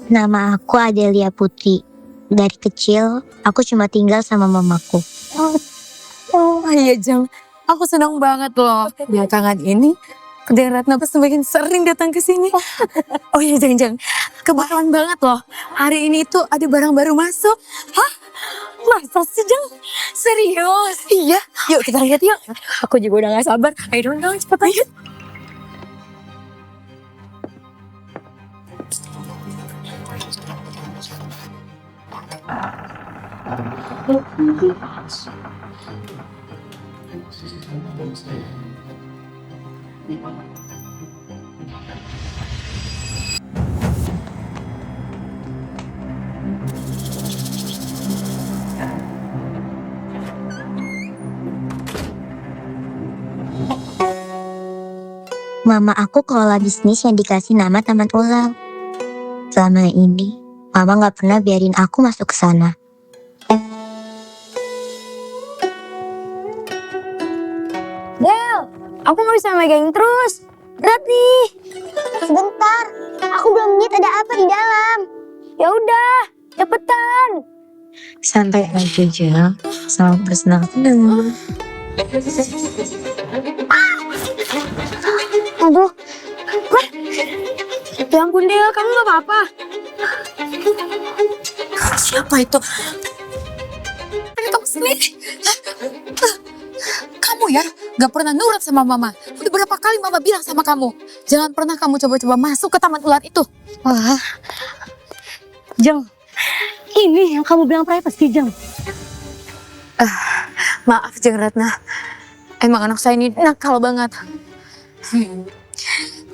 Nama aku Adelia Putri. Dari kecil, aku cuma tinggal sama mamaku. Oh iya Jeng, aku senang banget loh. Belakangan ini, Jeng Ratna semakin sering datang ke sini. Oh iya Jeng, kebetulan banget loh. Hari ini tuh ada barang baru masuk. Hah? Masa sih Jeng? Serius? Iya. Yuk kita lihat yuk. Aku juga udah gak sabar. Ayo dong, cepetan. Ayo. Mama aku kelola bisnis yang dikasih nama Taman Ulang. Selama ini, mama gak pernah biarin aku masuk ke sana. Del, aku gak bisa megang terus. Berat nih. Sebentar, aku belum lihat ada apa di dalam. Ya udah, cepetan. Santai aja Jeng, sama bersenang-senang. Aduh. Ya ampun Del, kamu gak apa-apa? Siapa itu? Ada kamu sendiri. Kamu ya gak pernah nurut sama mama. Udah berapa kali mama bilang sama kamu, jangan pernah kamu coba-coba masuk ke taman ular itu. Wah. Jeng, ini yang kamu bilang privacy Jeng. Maaf Jeng Ratna, emang anak saya ini nakal banget.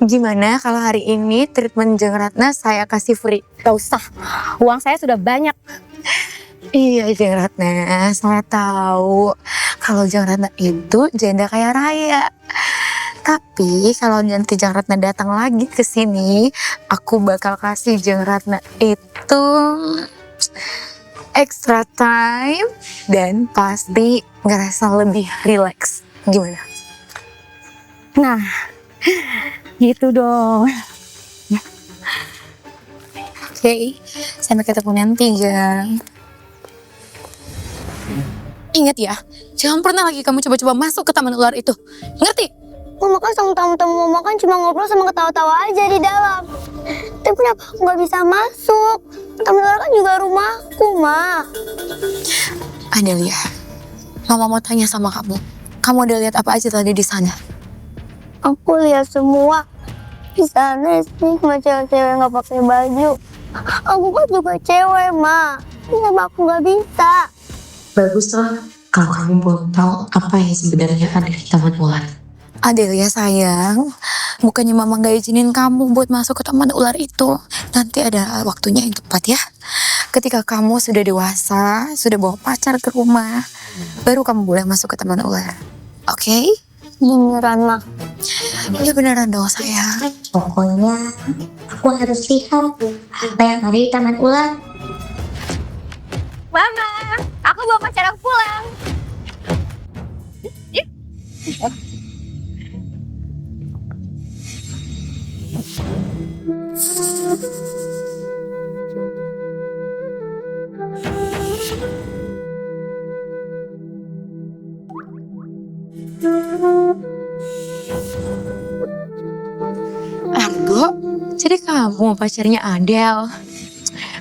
Gimana kalau hari ini treatment Jeng Ratna saya kasih free? Gak usah, uang saya sudah banyak. Iya Jeng Ratna, saya tahu kalau Jeng Ratna itu janda kaya raya. Tapi kalau nanti Jeng Ratna datang lagi ke sini, aku bakal kasih Jeng Ratna itu extra time dan pasti ngerasa lebih relax. Gimana? Nah, gitu dong. Oke, sampai ketemu nanti Jeng. Ingat ya, jangan pernah lagi kamu coba-coba masuk ke taman ular itu. Ngerti? Mama kan sama tamu-tamu mama kan cuma ngobrol sama ketawa-tawa aja di dalam. Tapi kenapa aku gak bisa masuk? Taman Ular kan juga rumahku, Ma. Adelia, Mama mau tanya sama kamu. Kamu udah lihat apa aja tadi di sana? Aku lihat semua. Di sana sih cuma cewek-cewek gak pakai baju. Aku kan juga cewek, Ma. Kenapa aku gak bisa? Baguslah kalau kamu belum tahu apa yang sebenarnya ada di taman ular. Adelia sayang, bukannya Mama gak izinin kamu buat masuk ke taman ular itu. Nanti ada waktunya yang tepat ya. Ketika kamu sudah dewasa, sudah bawa pacar ke rumah, baru kamu boleh masuk ke taman ular. Oke? Beneran, Ma. Iya beneran dong sayang. Pokoknya aku harus lihat apa yang ada di Taman Ular. Mama, aku bawa pacar aku pulang. Argo, jadi kamu pacarnya Adel.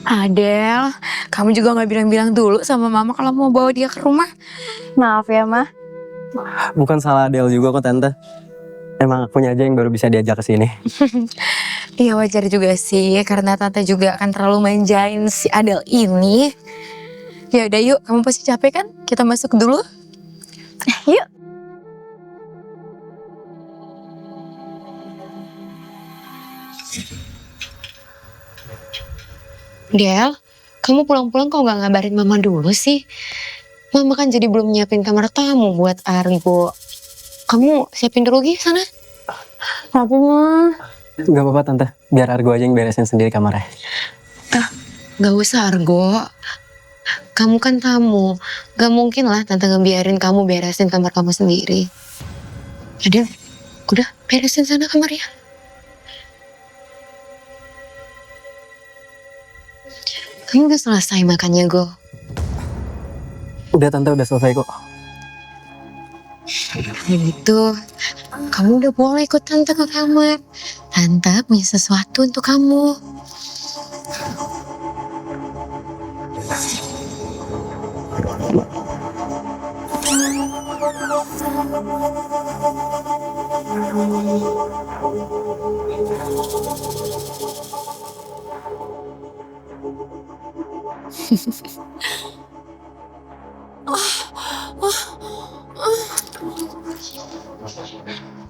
Adel, kamu juga gak bilang-bilang dulu sama Mama kalau mau bawa dia ke rumah. Maaf ya, Ma. Bukan salah Adele juga kok Tante. Emang akunya aja yang baru bisa diajak ke sini. Iya wajar juga sih, karena Tante juga akan terlalu manjain si Adel ini. Ya udah yuk, kamu pasti capek kan? Kita masuk dulu. Yuk. Del, kamu pulang-pulang kok gak ngabarin Mama dulu sih? Mama kan jadi belum nyiapin kamar tamu buat Argo. Kamu siapin dulu Gi sana. Tapi, Ma. Gak apa-apa Tante, biar Argo aja yang beresin sendiri kamarnya. Gak usah Argo. Kamu kan tamu. Gak mungkin lah Tante ngebiarin kamu beresin kamar kamu sendiri. Adel, udah beresin sana kamarnya. Ini udah selesai makannya, Go. Udah tante, udah selesai kok. Kalau gitu, kamu udah boleh ikut tante ke kamar. Tante punya sesuatu untuk kamu.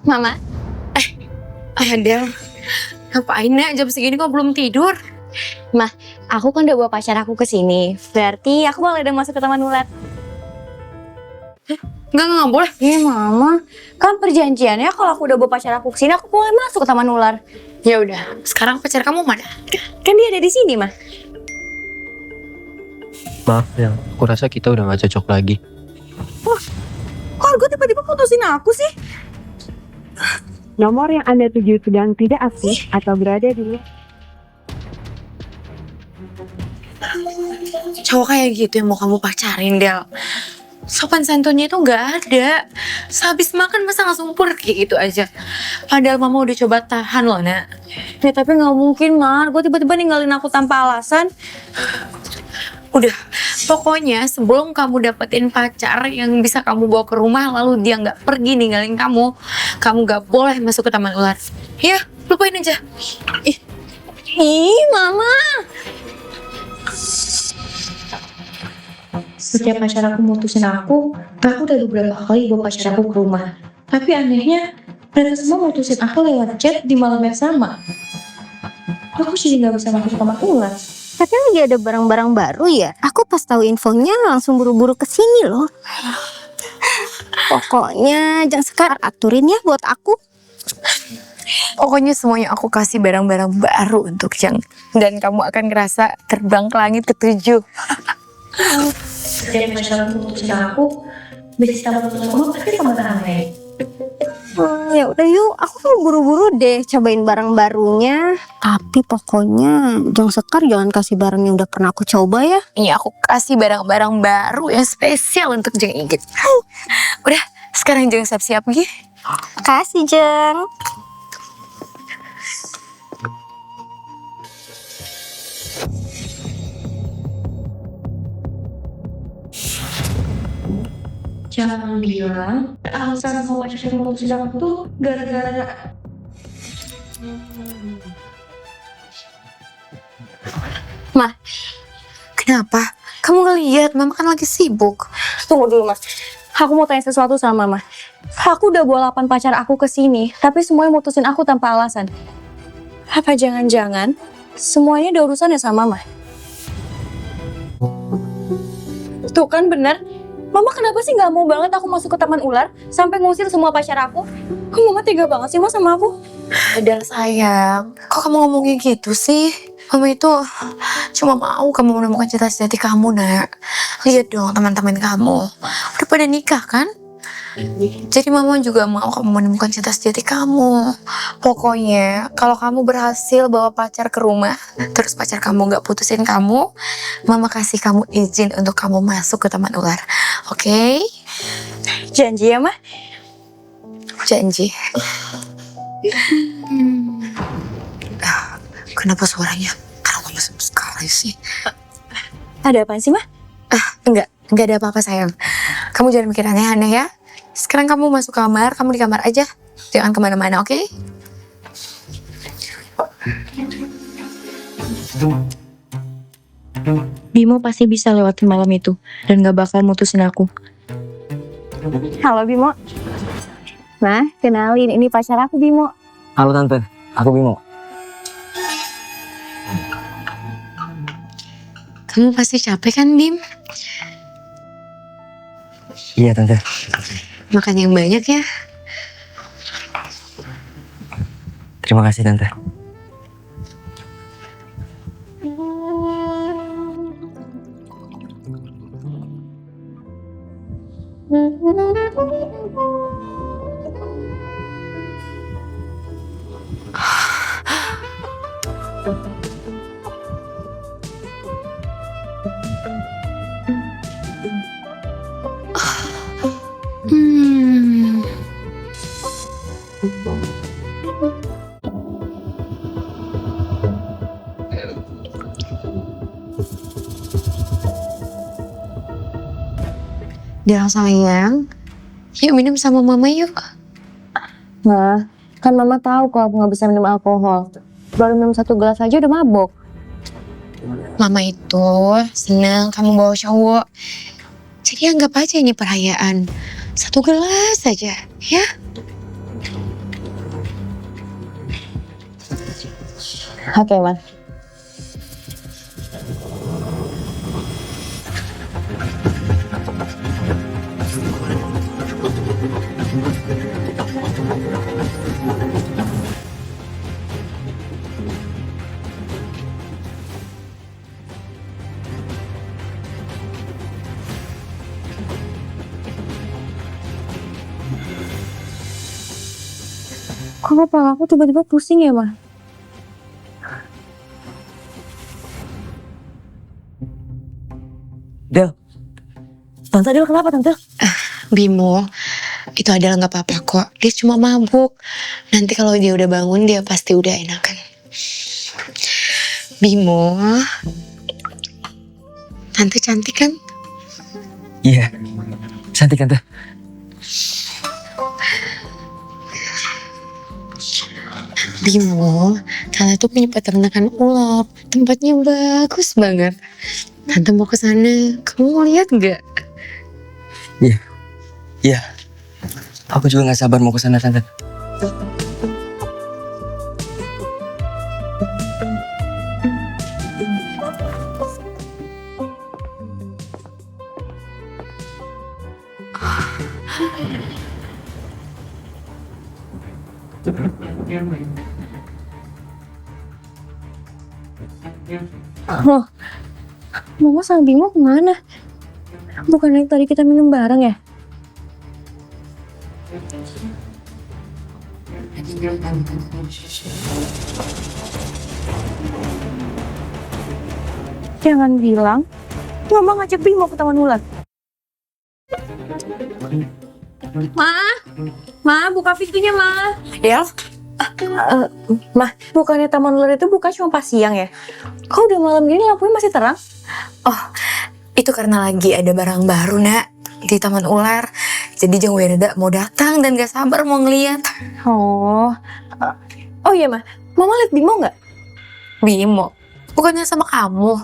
Mama, Adel, ngapain nak jam segini kok belum tidur? aku kan udah bawa pacar aku ke sini. Berarti aku boleh udah masuk ke taman ular. Enggak boleh. Iya Mama, kan perjanjiannya kalau aku udah bawa pacar aku ke sini, aku boleh masuk ke taman ular. Ya udah, sekarang pacar kamu mana? Kan dia ada di sini, Mah. Maaf ya, aku rasa kita udah gak cocok lagi. Kok Argo tiba-tiba putusin aku sih? Nomor yang Anda tuju sedang tidak aktif atau berada di Cowok kayak gitu yang mau kamu pacarin, Del. Sopan santunnya itu nggak ada. Sehabis makan masa langsung pergi gitu aja. Padahal mama udah coba tahan loh, nak. Ya tapi nggak mungkin, Mar. Gue tiba-tiba ninggalin aku tanpa alasan. Udah, pokoknya sebelum kamu dapetin pacar yang bisa kamu bawa ke rumah lalu dia nggak pergi ninggalin kamu nggak boleh masuk ke taman ular. Ya, lupain aja. Ih, Mama. Setiap pacar aku mutusin aku udah beberapa kali bawa pacar aku ke rumah. Tapi anehnya, mereka semua mutusin aku lewat chat di malam yang sama. Aku jadi gak bisa masuk kamar ular. Tapi lagi ada barang-barang baru ya. Aku pas tahu infonya langsung buru-buru ke sini loh. Pokoknya jangan sekarang aturin ya buat aku. Pokoknya semuanya aku kasih barang-barang baru untuk Jang. Dan kamu akan ngerasa terbang ke langit ketujuh. Setiap pacar aku mutusin aku, bisa sama teman pasti sama aneh. Ya udah yuk, aku kan buru-buru deh cobain barang barunya. Tapi pokoknya Jang Sekar jangan kasih barang yang udah pernah aku coba ya. Iya, aku kasih barang-barang baru yang spesial untuk Jang Inggit. Udah, sekarang Jang siap-siap ya. Makasih Jang. Jangan bilang alasan mau pacar mutusin aku tuh gara-gara Kenapa? Kamu ngeliat, mama kan lagi sibuk. Tunggu dulu Mas. Aku mau tanya sesuatu sama Mama. Aku udah bawa 8 pacar aku ke sini, tapi semuanya mutusin aku tanpa alasan. Apa jangan-jangan semuanya ada urusannya sama Mama? Tuh kan bener. Mama kenapa sih nggak mau banget aku masuk ke taman ular sampai ngusir semua pacar aku? Kok Mama tega banget sih Mas sama aku? Adel sayang, kok kamu ngomongnya gitu sih? Mama itu cuma mau kamu menemukan cita sejati kamu, nak. Lihat dong teman-teman kamu, udah pada nikah kan? Jadi mama juga mau kamu menemukan cinta sejati kamu. Pokoknya kalau kamu berhasil bawa pacar ke rumah, terus pacar kamu gak putusin kamu, mama kasih kamu izin untuk kamu masuk ke taman ular. Oke? Janji ya Mah? Janji. Kenapa suaranya keras sekali sih? Ada apaan sih Mah? Enggak ada apa-apa sayang. Kamu jangan mikir aneh-aneh ya. Sekarang kamu masuk kamar, kamu di kamar aja. Jangan kemana-mana, oke? Bimo pasti bisa lewatin malam itu dan gak bakal mutusin aku. Halo Bimo. Nah, kenalin ini pacar aku Bimo. Halo tante, aku Bimo. Kamu pasti capek kan, Bim? Iya tante. Makan yang banyak ya. Terima kasih tante. Del sayang, yuk minum sama mama yuk. Ma, kan mama tahu kalau aku nggak bisa minum alkohol. Baru minum 1 gelas aja udah mabok. Mama itu seneng kamu bawa cowok. Jadi anggap aja ini perayaan. 1 gelas aja, ya. Oke, Ma. Kok kepala aku tiba-tiba pusing ya, Ma? Del. Tante Del kenapa Tante? Bimo, itu adalah nggak apa-apa kok. Dia cuma mabuk. Nanti kalau dia udah bangun dia pasti udah enakan. Bimo, tante cantik kan? Iya. Cantik Tante. Bimo, tante tuh punya peternakan ular. Tempatnya bagus banget. Tante mau ke sana. Kamu mau lihat nggak? Iya. Aku juga nggak sabar mau ke sana Tante. Loh, Mama sama Bimo kemana? Bukannya tadi kita minum bareng ya? Jangan bilang Mama ngajak Bimo ke Taman Ular. Ma, buka pintunya, Ma. Del, Ma, bukannya Taman Ular itu buka cuma pas siang ya? Kok udah malam gini lampunya masih terang? itu karena lagi ada barang baru nak di Taman Ular. Jadi Jeng Werda mau datang dan gak sabar mau ngeliat. Oh iya, Ma. Mama lihat Bimo nggak? Bimo, bukannya sama kamu?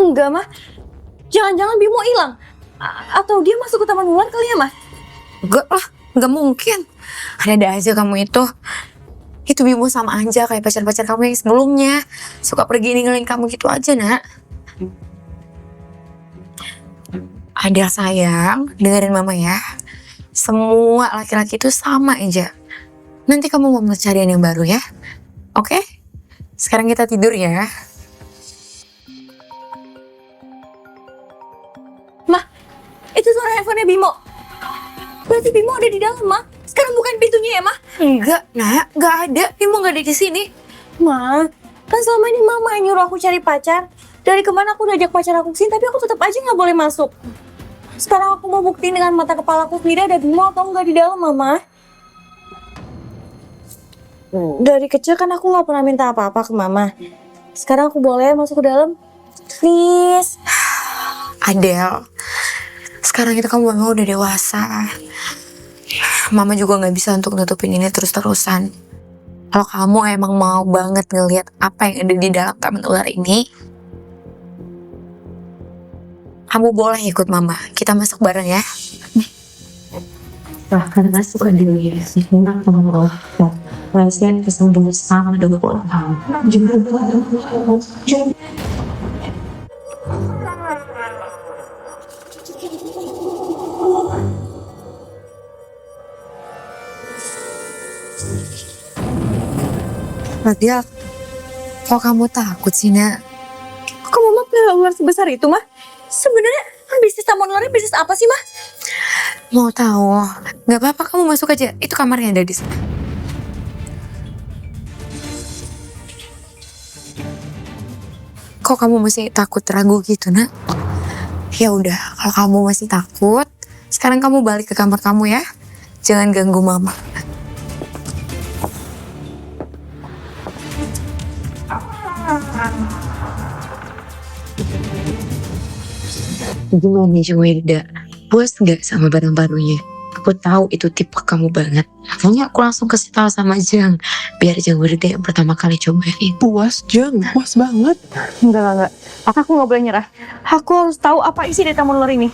Enggak, Ma. Jangan-jangan Bimo hilang. Atau dia masuk ke Taman Ular kali ya, Ma? Enggak lah, gak mungkin. Ada aja kamu itu. Itu Bimo sama Anja kayak pacar-pacar kamu yang sebelumnya. Suka pergi ninggalin kamu gitu aja nak. Ada sayang, dengerin mama ya. Semua laki-laki itu sama aja. Nanti kamu mau mencari yang baru ya. Oke? Sekarang kita tidur ya. Itu suara handphonenya Bimo. Berarti Bimo ada di dalam, Ma. Sekarang bukain pintunya ya, Ma. Enggak, nak. Gak ada. Bimo gak ada di sini. Ma, kan selama ini Mama yang nyuruh aku cari pacar. Dari kemana aku udah ajak pacar aku kesini, tapi aku tetap aja nggak boleh masuk. Sekarang aku mau buktiin dengan mata kepala aku sendiri ada Bimo atau enggak di dalam, Mama. Dari kecil kan aku nggak pernah minta apa-apa ke Mama. Sekarang aku boleh masuk ke dalam? Please. Adel, sekarang itu kamu memang udah dewasa. Mama juga gak bisa untuk nutupin ini terus-terusan. Kalau kamu emang mau banget ngelihat apa yang ada di dalam Taman Ular ini, kamu boleh ikut Mama. Kita masuk bareng ya. Bahkan masuk ke diri sehingga kamu pasien kesembuhan sama 20 tahun juga Adel, kok kamu takut sih nak? Kok Mama pelihara ular sebesar itu, Mah? Sebenarnya bisnis Taman Ularnya bisnis apa sih, Mah? Mau tahu? Gak apa-apa, kamu masuk aja. Itu kamarnya ada di sana. Kok kamu masih takut ragu gitu nak? Ya udah, kalau kamu masih takut, sekarang kamu balik ke kamar kamu ya. Jangan ganggu Mama. Gimana Jeng Werda? puas nggak sama barang barunya? Aku tahu itu tipe kamu banget. Makanya aku langsung kasih tahu sama Jang. Biar Jang berde yang pertama kali cobain. Puas, Jeng. Puas banget. Enggak. Aku nggak boleh nyerah. Aku harus tahu apa isi dari taman ular ini.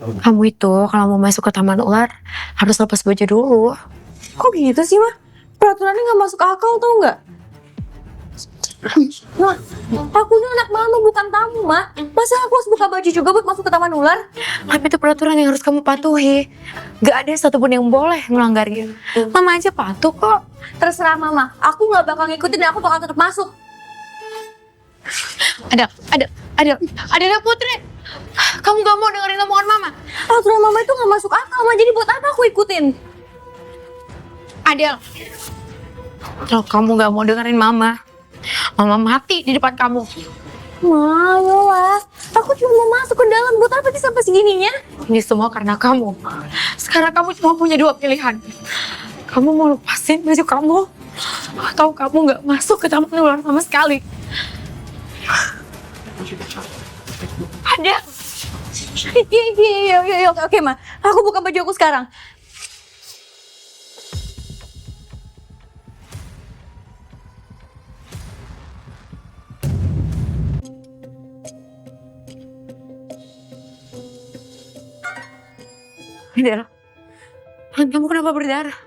Kamu itu kalau mau masuk ke taman ular harus lepas baju dulu. Kok gitu sih, Mah? Peraturannya nggak masuk akal, tau nggak? Mah, aku ini anak mama bukan tamu, Mah. Masa aku harus buka baju juga buat masuk ke taman ular? Tapi itu peraturan yang harus kamu patuhi. Gak ada satupun yang boleh melanggarnya. Mama aja patuh kok. Terserah Mama, aku nggak bakal ngikutin dan aku bakal tetap masuk. Ada Putri. Kamu gak mau dengerin omongan Mama? Aturan Mama itu nggak masuk akal, Mah. Jadi buat apa aku ikutin? Adel, kalau kamu gak mau dengerin Mama mati di depan kamu. Ma, ayolah. Aku cuma mau masuk ke dalam. Buat apa sih sampai segininya? Ini semua karena kamu. Sekarang kamu cuma punya dua pilihan. Kamu mau lepasin baju kamu, atau kamu gak masuk ke taman ular sama sekali. Adel. Iya, oke, Ma. Aku buka baju aku sekarang. Adel, tangan kamu kenapa berdarah?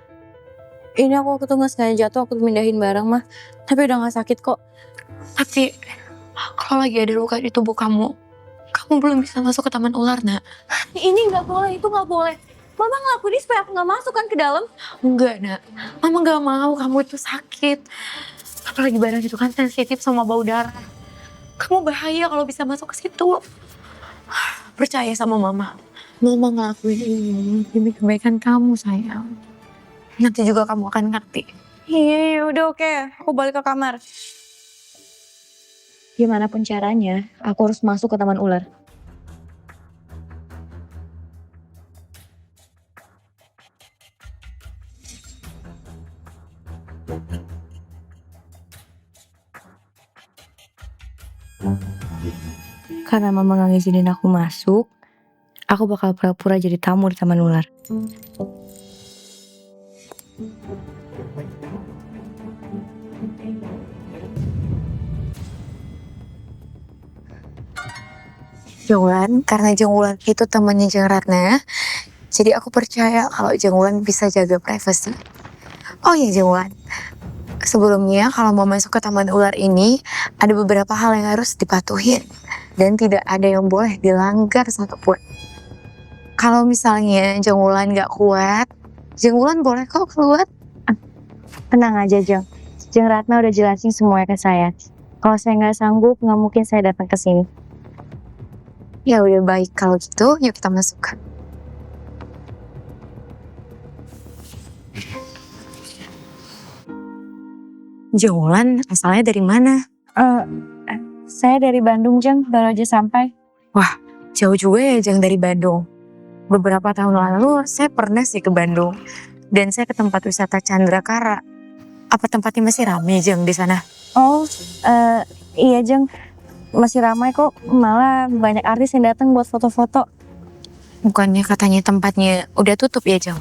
Ini aku waktu itu nggak sengaja jatuh, aku mindahin barang, Mah. Tapi udah nggak sakit kok. Tapi kalau lagi ada luka di tubuh kamu belum bisa masuk ke taman ular, Nak. Ini nggak boleh, itu nggak boleh. Mama ngelakuin ini supaya aku nggak masuk kan ke dalam. Enggak, Nak. Mama gak mau kamu itu sakit. Apalagi barang itu kan sensitif sama bau darah. Kamu bahaya kalau bisa masuk ke situ. Percaya sama Mama. Mama ngelakuin ini demi kebaikan kamu, sayang. Nanti juga kamu akan ngerti. Iya, udah oke. Aku balik ke kamar. Gimana pun caranya, aku harus masuk ke taman ular. Karena Mama gak ngizinin aku masuk, aku bakal pura-pura jadi tamu di taman ular. Jonglan, karena Jonglan itu temannya Jeng Ratna, jadi aku percaya kalau Jonglan bisa jaga privasi. Oh iya Jonglan, sebelumnya kalau mau masuk ke taman ular ini, ada beberapa hal yang harus dipatuhin. Dan tidak ada yang boleh dilanggar satupun. Kalau misalnya Jeng Wulan gak kuat, Jeng Wulan boleh kok keluar. Tenang aja, Jeng. Jeng Ratna udah jelasin semuanya ke saya. Kalau saya nggak sanggup, nggak mungkin saya datang ke sini. Ya udah baik kalau gitu, yuk kita masuk. Jeng Wulan asalnya dari mana? Saya dari Bandung, Jeng. Baru aja sampai. Wah, jauh juga ya Jeng dari Bandung. Beberapa tahun lalu saya pernah sih ke Bandung. Dan saya ke tempat wisata Candrakara. Apa tempatnya masih ramai Jeng di sana? Oh, iya, Jeng. Masih ramai kok. Malah banyak artis yang datang buat foto-foto. Bukannya katanya tempatnya udah tutup ya Jeng?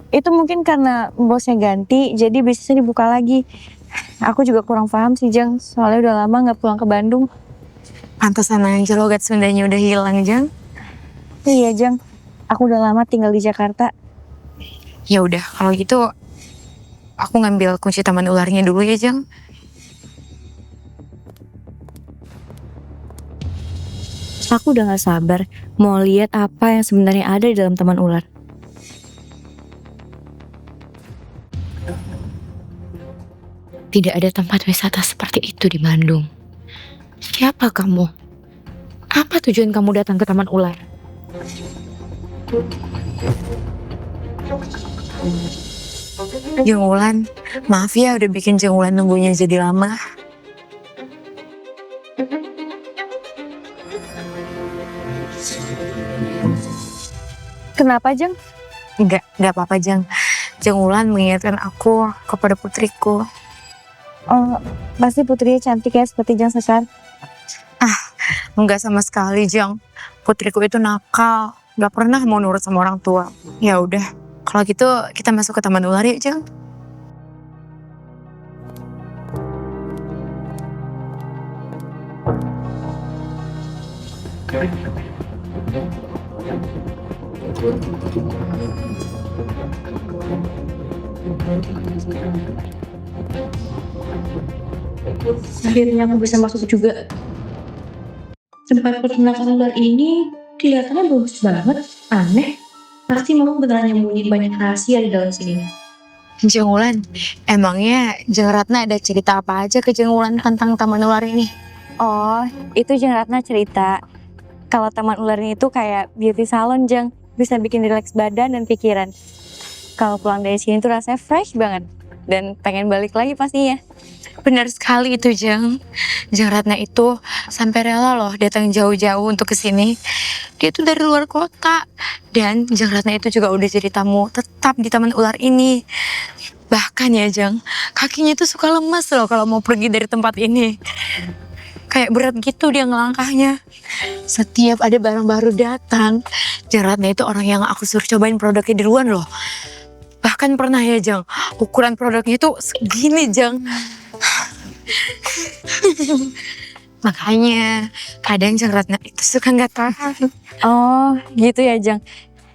Itu mungkin karena bosnya ganti, jadi bisnisnya dibuka lagi. Aku juga kurang paham sih, Jeng. Soalnya udah lama nggak pulang ke Bandung. Pantesan aja logat Sundanya udah hilang Jeng. Iya, Jeng. Aku udah lama tinggal di Jakarta. Ya udah, kalau gitu aku ngambil kunci taman ularnya dulu ya Jeng. Aku udah gak sabar mau lihat apa yang sebenarnya ada di dalam taman ular. Tidak ada tempat wisata seperti itu di Bandung. Siapa kamu? Apa tujuan kamu datang ke taman ular? Jeng Wulan, maaf ya udah bikin Jeng Wulan nunggunya jadi lama. Kenapa, Jeng? Enggak apa-apa Jeng. Jeng Wulan mengingatkan aku kepada putriku. Oh, pasti putrinya cantik ya seperti Jeng Sekar. Enggak sama sekali Jeng. Putriku itu nakal, nggak pernah mau nurut sama orang tua. Ya udah, kalau gitu kita masuk ke taman ular yuk Jeng. Akhirnya aku bisa masuk juga. Tempat peternakan ular ini kelihatannya bagus banget. Aneh. Pasti mama beneran nyembunyiin banyak rahasia di dalam sini. Jeng Wulan, emangnya Jeng Ratna ada cerita apa aja ke Jeng Wulan tentang taman ular ini? Oh, itu Jeng Ratna cerita. Kalau taman ular ini tuh kayak beauty salon, Jeng. Bisa bikin rileks badan dan pikiran. Kalau pulang dari sini tuh rasanya fresh banget. Dan pengen balik lagi pastinya. Benar sekali itu Jeng. Jeng Ratna itu sampai rela loh datang jauh-jauh untuk kesini. Dia tuh dari luar kota. Dan Jeng Ratna itu juga udah jadi tamu tetap di taman ular ini. Bahkan ya Jeng, kakinya tuh suka lemas loh kalau mau pergi dari tempat ini. Kayak berat gitu dia ngelangkahnya. Setiap ada barang baru datang, Jeng Ratna itu orang yang aku suruh cobain produknya duluan loh. Bahkan pernah ya Jeng, ukuran produknya itu segini Jeng. Makanya kadang Jeng Ratna itu suka nggak tahan. Oh, gitu ya, Jeng.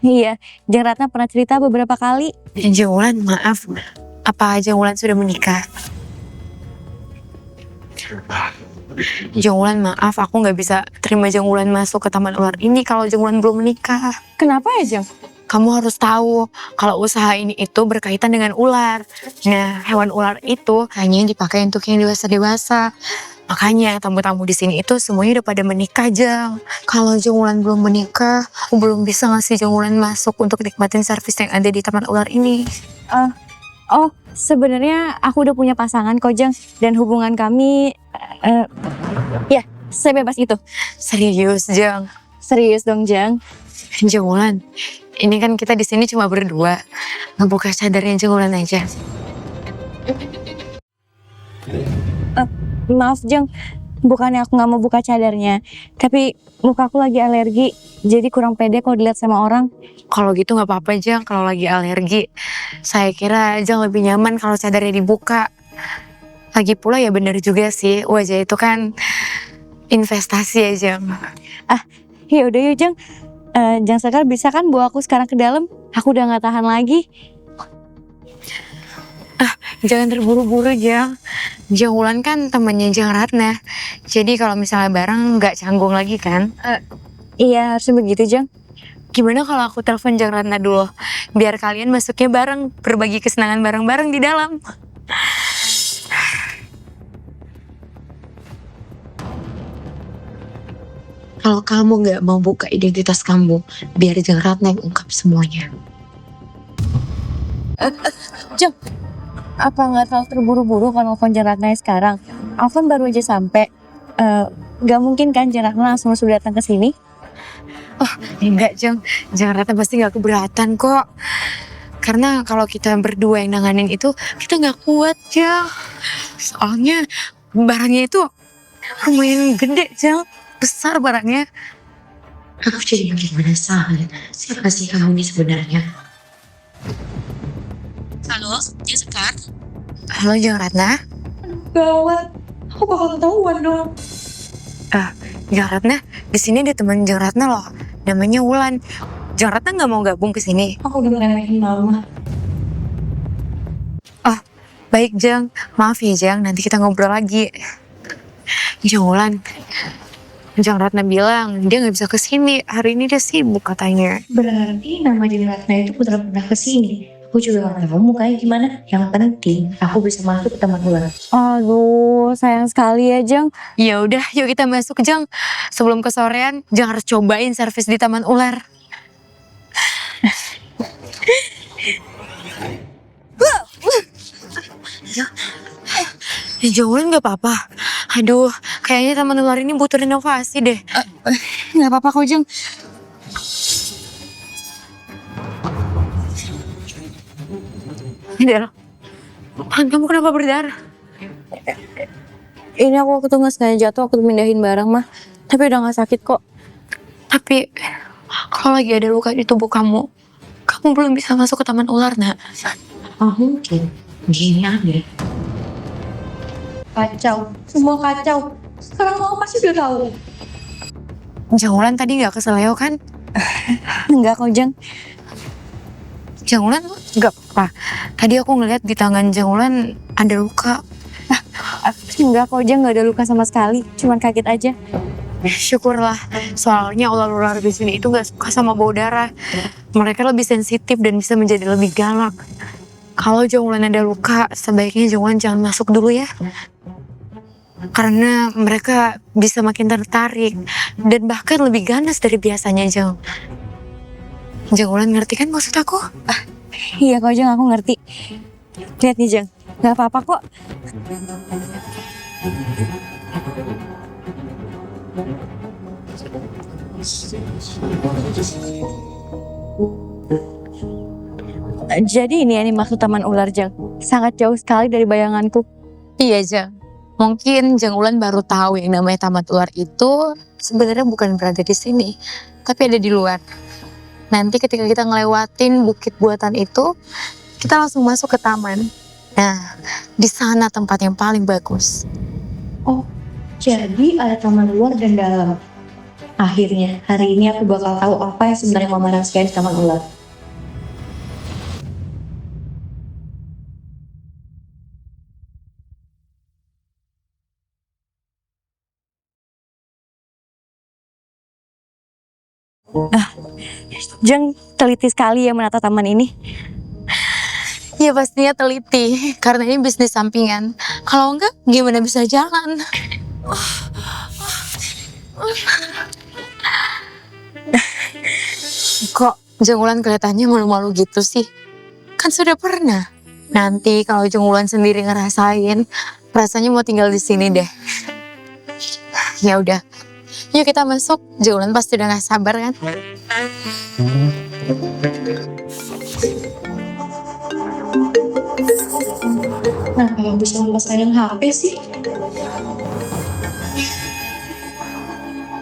Iya, Jeng Ratna pernah cerita beberapa kali. Dan Jeng Wulan maaf, apa Jeng Wulan sudah menikah? Jeng Wulan maaf, aku nggak bisa terima Jeng Wulan masuk ke taman ular ini kalau Jeng Wulan belum menikah. Kenapa ya, Jeng? Kamu harus tahu kalau usaha ini itu berkaitan dengan ular. Nah, hewan ular itu hanya dipakai untuk yang dewasa-dewasa. Makanya tamu-tamu di sini itu semuanya udah pada menikah Jeng. Kalau Jeng Wulan belum menikah, aku belum bisa ngasih Jeng Wulan masuk untuk nikmatin servis yang ada di taman ular ini. Oh, sebenarnya aku udah punya pasangan kok, Jeng. Dan hubungan kami, ya, saya bebas itu. Serius Jeng. Serius dong, Jeng. Jeng Wulan, ini kan kita di sini cuma berdua. Ngebuka cadarnya Jeng Wulan aja. Maaf, Jeng. Bukannya aku nggak mau buka cadarnya, tapi muka aku lagi alergi, jadi kurang pede kalau dilihat sama orang. Kalau gitu nggak apa-apa Jeng, kalau lagi alergi. Saya kira Jeng lebih nyaman kalau cadarnya dibuka. Lagi pula ya bener juga sih, wajah itu kan investasi ya Jeng. Ya udah yuk, Jeng. Jeng Sekar bisa kan bawa aku sekarang ke dalam? Aku udah nggak tahan lagi. Jangan terburu-buru Jeng. Jeng Wulan kan temannya Jeng Ratna. Jadi kalau misalnya bareng nggak canggung lagi kan? Iya, harusnya begitu, Jeng. Gimana kalau aku telepon Jeng Ratna dulu? Biar kalian masuknya bareng, berbagi kesenangan bareng-bareng di dalam. Kalau kamu nggak mau buka identitas kamu, biar Jeng Ratna yang ungkap semuanya. Apa nggak terlalu terburu-buru kalau nelfon Jeng Ratna sekarang? Alfon baru aja sampai. Nggak mungkin kan Jeng Ratna langsung datang ke sini? Enggak Jeng, Jeng Ratna pasti nggak keberatan kok. Karena kalau kita berdua yang nanganin itu, kita nggak kuat Jeng. Soalnya barangnya itu lumayan gede Jeng, besar barangnya. Aku jadi makin penasaran. Siapa sih kamu ini sebenarnya? Halo, Jeng Sekar. Halo Jeng Ratna. Gawat. Aku bakal ketahuan dong. Jeng Ratna, di sini ada teman Jeng Ratna loh. Namanya Wulan. Jeng Ratna nggak mau gabung ke sini. Aku udah ngeremehin mama. Baik Jeng, maaf ya Jeng, nanti kita ngobrol lagi. Jeng Wulan, Jeng Ratna bilang dia nggak bisa ke sini. Hari ini dia sibuk katanya. Berarti nama Jeng Ratna itu beneran pernah kesini. Aku juga gak tahu mukanya gimana. Yang penting aku bisa masuk ke taman ular. Aduh, sayang sekali ya, Jeng. Ya udah, yuk kita masuk Jeng. Sebelum kesorean, Jeng harus cobain servis di taman ular. Jeng Wulan nggak apa-apa. Aduh, kayaknya taman ular ini butuh renovasi deh. Nggak apa-apa kok, Jeng. Del, tangan kamu kenapa berdarah? Ini aku waktu nggak sengaja jatuh, aku mindahin barang mah. Tapi udah nggak sakit kok. Tapi kalau lagi ada luka di tubuh kamu belum bisa masuk ke taman ular, nak. Oh mungkin. Gini aja. Kacau, semua kacau. Sekarang mama pasti udah tahu. Jang Wulan tadi nggak kesel Leo kan? Enggak kok, Jang. Jang Wulan nggak apa. Tadi aku ngeliat di tangan Jang Wulan ada luka. Enggak kok, Jang. Nggak ada luka sama sekali. Cuman kaget aja. Syukurlah, soalnya ular-ular di sini itu nggak suka sama bau darah. Mereka lebih sensitif dan bisa menjadi lebih galak. Kalau Jang Wulan ada luka, sebaiknya Jang Wulan jangan masuk dulu ya. Karena mereka bisa makin tertarik dan bahkan lebih ganas dari biasanya, Jang. Jang Wulan ngerti kan maksud aku? Iya kok, Jang. Aku ngerti. Lihat nih, Jang. Nggak apa-apa kok. Jadi ini yang dimaksud taman ular, Jang. Sangat jauh sekali dari bayanganku. Iya, Jang. Mungkin Jang Wulan baru tahu yang namanya taman ular itu sebenarnya bukan berada di sini, tapi ada di luar. Nanti ketika kita ngelewatin bukit buatan itu, kita langsung masuk ke taman. Nah, di sana tempat yang paling bagus. Jadi ada taman luar dan dalam. Akhirnya, hari ini aku bakal tahu apa yang sebenarnya Mama rahasiain di taman ular. Jang teliti sekali ya menata taman ini. Ya pastinya teliti, karena ini bisnis sampingan. Kalau enggak, gimana bisa jalan? Kok Jang Wulan kelihatannya malu-malu gitu sih? Kan sudah pernah. Nanti kalau Jang Wulan sendiri ngerasain, rasanya mau tinggal di sini deh. Ya udah, yuk kita masuk. Jang Wulan pasti udah gak sabar kan? Nah, yang bisa memasang HP sih?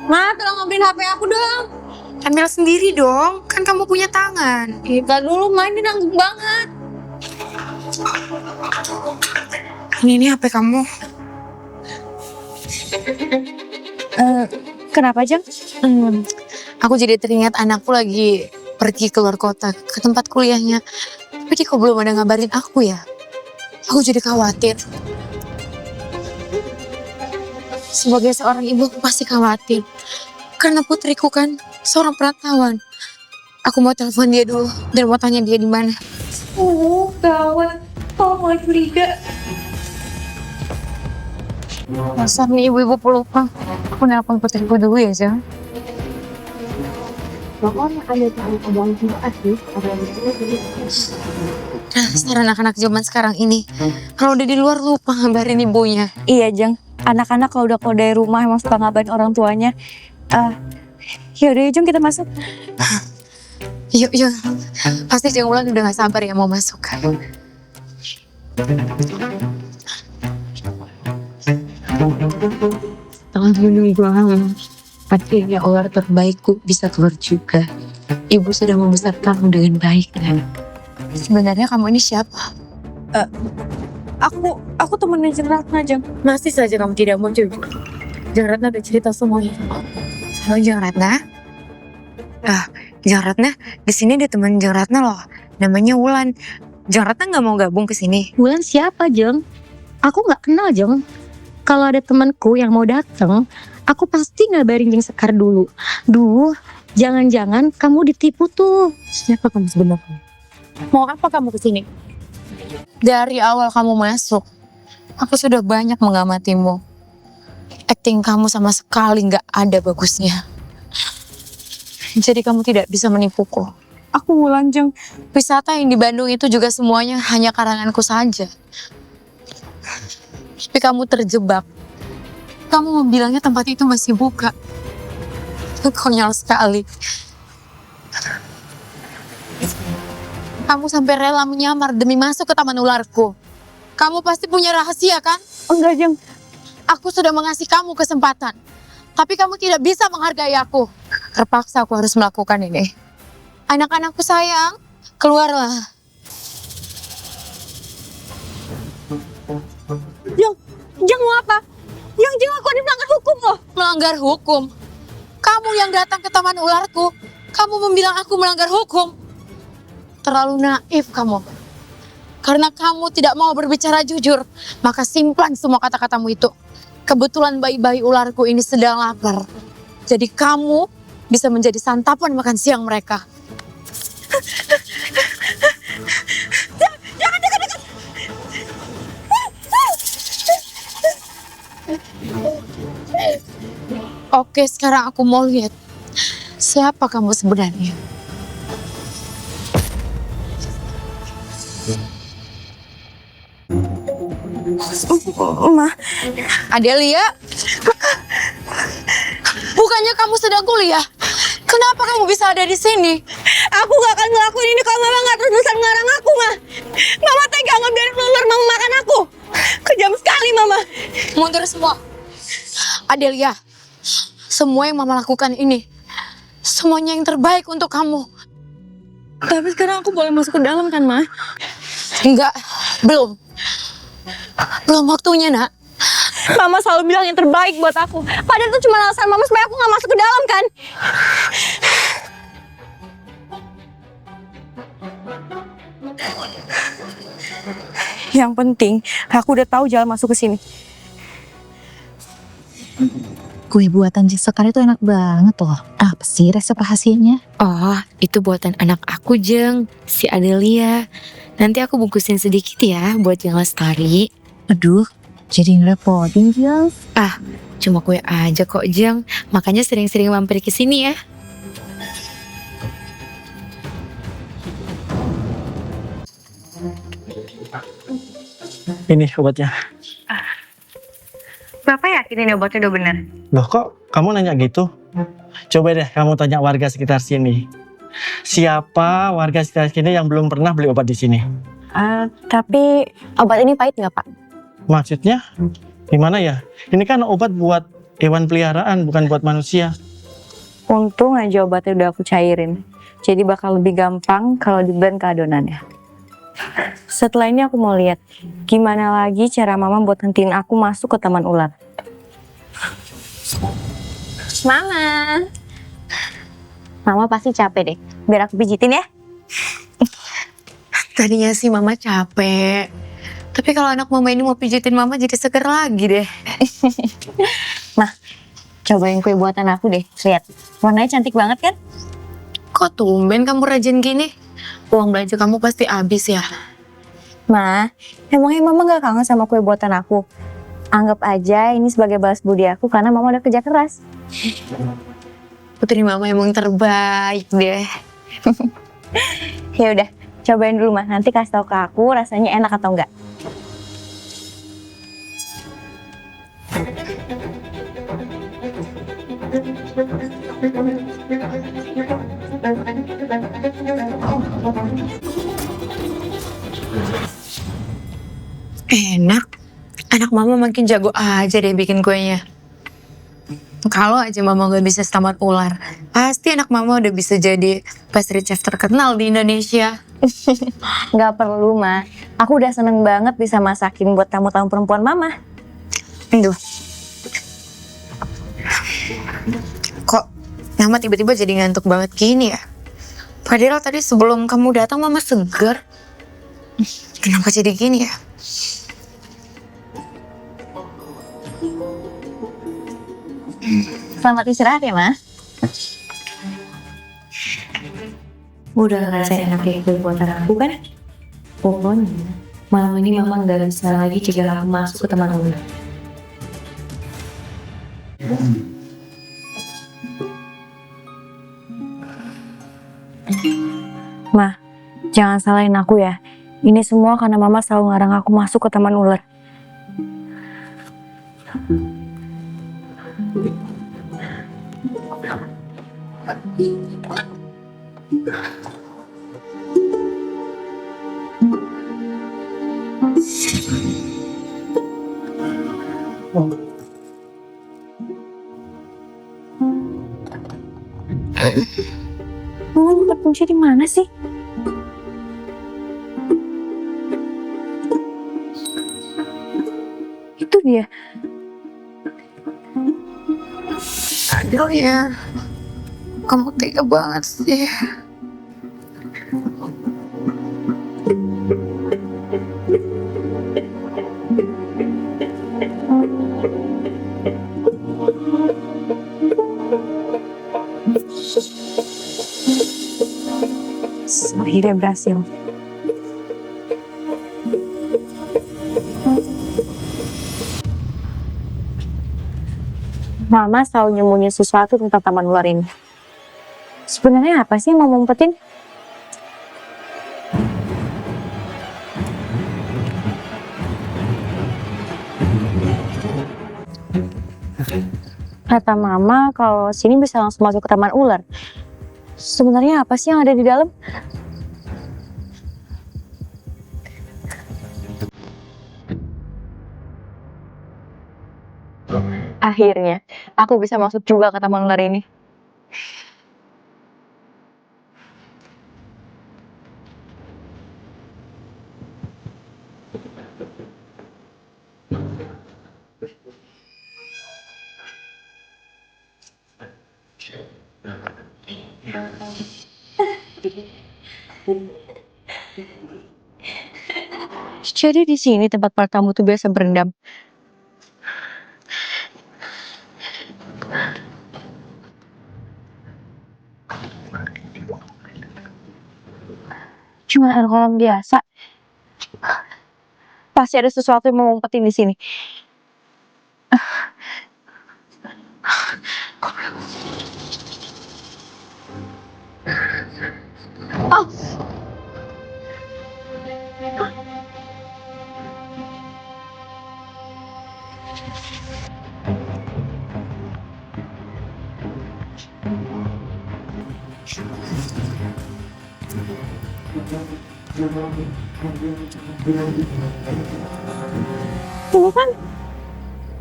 Ma, tolong ngambilin HP aku dong. Ambil sendiri dong, kan kamu punya tangan. Kita dulu main, ini nanggung banget. Ini HP kamu. Kenapa, Jang? Aku jadi teringat anakku lagi pergi keluar kota ke tempat kuliahnya. Tapi dia kok belum ada ngabarin aku ya? Aku jadi khawatir. Sebagai seorang ibu aku pasti khawatir. Karena putriku kan seorang perantauan. Aku mau telepon dia dulu dan mau tanya dia di mana. Gawat. Oh, mulai curiga. Dasar nih ibu-ibu pelupa. Aku nelpon putriku dulu ya, Jang. Pokoknya ada tahu abang itu asli, ada Nah, sekarang anak-anak zaman sekarang ini, kalau udah di luar lupa ngabarin ibunya. Iya, Jang. Anak-anak kalau udah keluar dari rumah emang suka ngabarin orang tuanya. Yaudah, Jang, kita masuk. Yuk, yuk. Pasti Jang Wulan udah gak sabar ya mau masuk. Telah menunggu lama. Akhirnya ular terbaikku bisa keluar juga. Ibu sudah membesarkanmu dengan baik, kan? Sebenarnya kamu ini siapa? Aku temennya Jeng Ratna, Jang. Masih saja kamu tidak mau jujur. Jang Ratna udah cerita semuanya. Halo Jang Ratna. Jang Ratna, di sini ada teman Jang Ratna loh. Namanya Wulan. Jang Ratna nggak mau gabung ke sini. Wulan siapa, Jeng? Aku nggak kenal, Jeng. Kalau ada temanku yang mau datang, aku pasti ngabarin Jeng Sekar dulu. Duh, jangan-jangan kamu ditipu tuh. Siapa kamu sebenarnya? Mau apa kamu ke sini? Dari awal kamu masuk, aku sudah banyak mengamatimu. Akting kamu sama sekali nggak ada bagusnya. Jadi kamu tidak bisa menipuku. Aku Wulan, Jeng. Wisata yang di Bandung itu juga semuanya hanya karanganku saja. Tapi kamu terjebak. Kamu bilangnya tempat itu masih buka. Konyol sekali. Kamu sampai rela menyamar demi masuk ke taman ularku. Kamu pasti punya rahasia kan? Enggak, Jeng. Aku sudah mengasih kamu kesempatan. Tapi kamu tidak bisa menghargai aku. Terpaksa aku harus melakukan ini. Anak-anakku sayang, keluarlah. Jeng mau apa? Yang Jeng lakukan ini melanggar hukum loh. Melanggar hukum? Kamu yang datang ke taman ularku. Kamu membilang aku melanggar hukum. Terlalu naif kamu. Karena kamu tidak mau berbicara jujur, maka simpan semua kata-katamu itu. Kebetulan bayi-bayi ularku ini sedang lapar. Jadi kamu bisa menjadi santapan makan siang mereka. Jangan dekat-dekat. Oke, sekarang aku mau lihat siapa kamu sebenarnya. Ma, Adelia, bukannya kamu sedang kuliah? Kenapa kamu bisa ada di sini? aku gak akan ngelakuin ini kalau Mama gak terus-terusan ngelarang aku, Ma. Mama tega ngebiarin ular Mama makan aku. Kejam sekali, Mama. Mundur semua. Adelia, semua yang Mama lakukan ini, semuanya yang terbaik untuk kamu. Tapi sekarang aku boleh masuk ke dalam kan, Ma? Enggak, belum. Belum waktunya, nak. Mama selalu bilang yang terbaik buat aku. Padahal itu cuma alasan Mama supaya aku gak masuk ke dalam kan? Yang penting, aku udah tahu jalan masuk ke sini. Kue buatan Jeng Sekar itu enak banget loh. Apa sih resep rahasianya? Oh, itu buatan anak aku, Jeng. Si Adelia. Nanti aku bungkusin sedikit ya buat Jeng Lestari. Aduh, jadi ngerepotin Jeng. Cuma kue aja kok, Jeng. Makanya sering-sering mampir ke sini ya. Ini obatnya. Bapak yakin ini obatnya udah bener? Loh kok kamu nanya gitu? Coba deh kamu tanya warga sekitar sini. Siapa warga sekitar sini yang belum pernah beli obat di sini? Tapi obat ini pahit nggak, Pak? Maksudnya gimana ya? Ini kan obat buat hewan peliharaan, bukan buat manusia. Untung aja obatnya udah aku cairin. Jadi bakal lebih gampang kalau di-blend ke adonannya. Setelah ini aku mau lihat gimana lagi cara Mama buat hentiin aku masuk ke taman ular. Mama. Mama pasti capek deh. Biar aku pijitin ya. Tadinya sih Mama capek. Tapi kalau anak Mama ini mau pijitin Mama jadi seger lagi deh. Cobain kue buatan aku deh. Lihat, warnanya cantik banget kan? Kok tumben kamu rajin gini? Uang belanja kamu pasti habis ya? Ma, emangnya Mama gak kangen sama kue buatan aku? Anggap aja ini sebagai balas budi aku karena Mama udah kerja keras. Putri Mama emang terbaik deh. Ya udah, cobain dulu Ma. Nanti kasih tau ke aku rasanya enak atau enggak. Enak. Anak Mama makin jago aja deh bikin kuenya. Kalau aja Mama gak bisa taman ular, pasti anak Mama udah bisa jadi pastry chef terkenal di Indonesia. Nggak perlu, Ma. Aku udah seneng banget bisa masakin buat tamu-tamu perempuan Mama. Aduh. Kok Mama tiba-tiba jadi ngantuk banget gini ya? Padahal tadi sebelum kamu datang Mama segar. Kenapa jadi gini ya? Selamat istirahat ya, Ma. Udah ngerasain enaknya kue buatan aku kan? Pokoknya malam ini Mama nggak bisa lagi cegah aku masuk ke taman ular. Ma, jangan salahin aku ya. Ini semua karena Mama selalu ngarang aku masuk ke taman ular. Mama nyimpen kunci di mana sih? Itu dia. Aduh ya, kamu tega banget sih. Akhirnya berhasil. Mama selalu nyembunyiin sesuatu tentang taman ular ini. Sebenarnya apa sih yang mau ngumpetin? Kata Mama kalau sini bisa langsung masuk ke taman ular. Sebenarnya apa sih yang ada di dalam? Akhirnya, aku bisa masuk juga ke taman ular ini. Jadi di sini tempat para tamu tuh biasa berendam. Cuma air kolam biasa. Pasti ada sesuatu yang mau ngumpetin di sini.